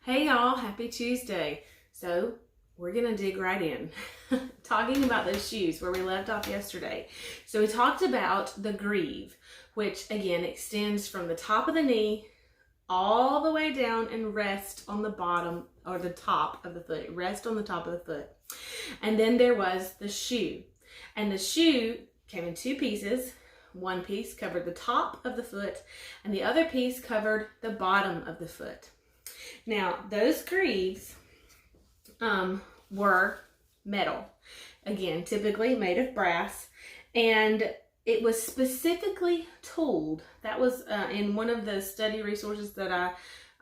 Hey y'all, happy Tuesday. So we're gonna dig right in, talking about those shoes where we left off yesterday. So we talked about the greave, which again extends from the top of the knee all the way down and rest on the bottom or the top of the foot. Rest on the top of the foot. And then there was the shoe. And the shoe came in two pieces. One piece covered the top of the foot and the other piece covered the bottom of the foot. Now, those greaves were metal, again, typically made of brass, and it was specifically tooled. That was in one of the study resources that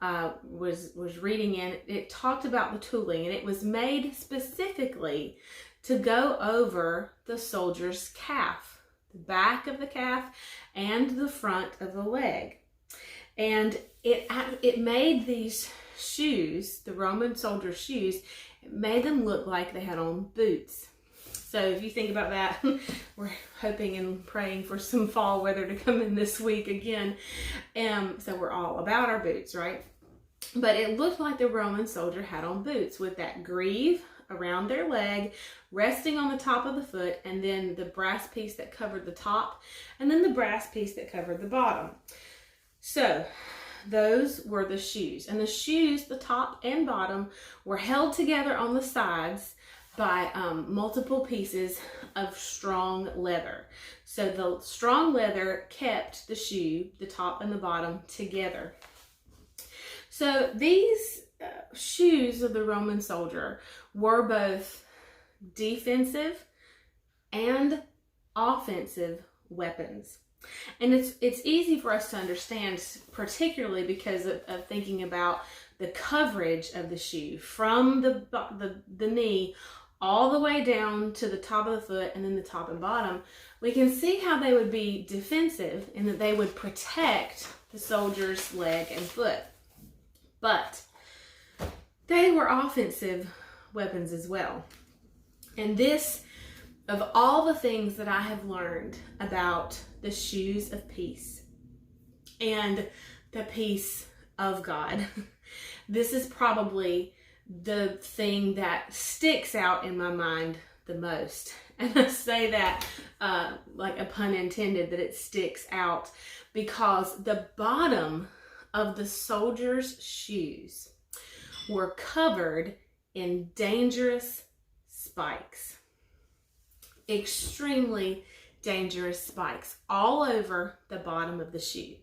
I was reading in. It talked about the tooling, and it was made specifically to go over the soldier's calf, the back of the calf and the front of the leg. And it made these shoes, the Roman soldier shoes, it made them look like they had on boots. So if you think about that, we're hoping and praying for some fall weather to come in this week again. So we're all about our boots, right? But it looked like the Roman soldier had on boots with that greave around their leg, resting on the top of the foot, and then the brass piece that covered the top, and then the brass piece that covered the bottom. So those were the shoes. And the shoes, the top and bottom, were held together on the sides by multiple pieces of strong leather. So the strong leather kept the shoe, the top and the bottom, together. So these shoes of the Roman soldier were both defensive and offensive weapons. And it's easy for us to understand, particularly because of thinking about the coverage of the shoe from the knee all the way down to the top of the foot and then the top and bottom. We can see how they would be defensive in that they would protect the soldier's leg and foot. But they were offensive weapons as well. And this, of all the things that I have learned about the shoes of peace and the peace of God, this is probably the thing that sticks out in my mind the most. And I say that like a pun intended, that it sticks out because the bottom of the soldier's shoes were covered in dangerous spikes. Extremely dangerous spikes all over the bottom of the shoe.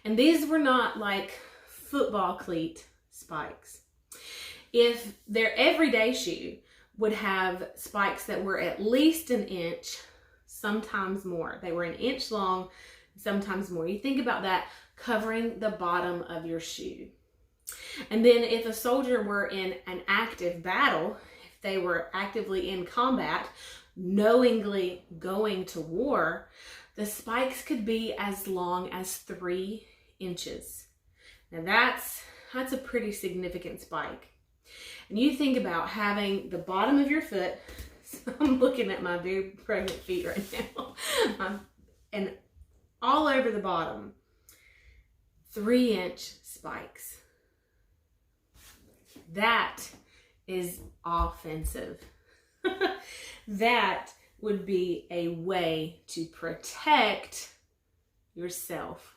And these were not like football cleat spikes. If their everyday shoe would have spikes that were at least an inch, sometimes more. They were an inch long, sometimes more. You think about that, covering the bottom of your shoe. And then if a soldier were in an active battle, if they were actively in combat, knowingly going to war, the spikes could be as long as 3 inches. Now that's a pretty significant spike. And you think about having the bottom of your foot, so I'm looking at my very pregnant feet right now, and all over the bottom, 3-inch spikes. That is offensive. That would be a way to protect yourself.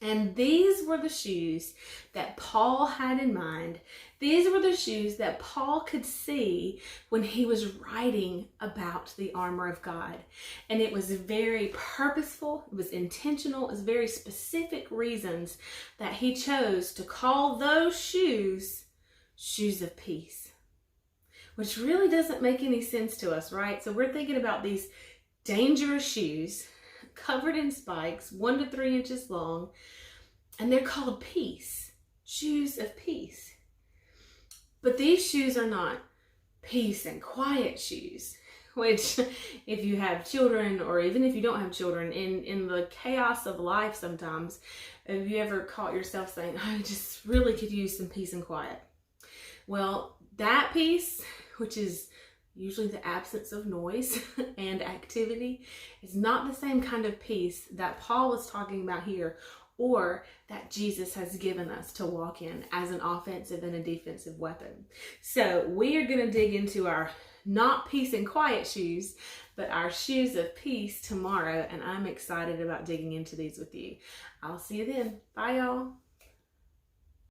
And these were the shoes that Paul had in mind. These were the shoes that Paul could see when he was writing about the armor of God. And it was very purposeful, it was intentional, it was very specific reasons that he chose to call those shoes shoes of peace. Which really doesn't make any sense to us, right? So we're thinking about these dangerous shoes covered in spikes, 1 to 3 inches long, and they're called peace, shoes of peace. But these shoes are not peace and quiet shoes, which if you have children or even if you don't have children, in the chaos of life sometimes, have you ever caught yourself saying, I just really could use some peace and quiet? Well, that peace, which is usually the absence of noise and activity, is not the same kind of peace that Paul was talking about here, or that Jesus has given us to walk in as an offensive and a defensive weapon. So we are going to dig into our not peace and quiet shoes, but our shoes of peace tomorrow, and I'm excited about digging into these with you. I'll see you then. Bye, y'all.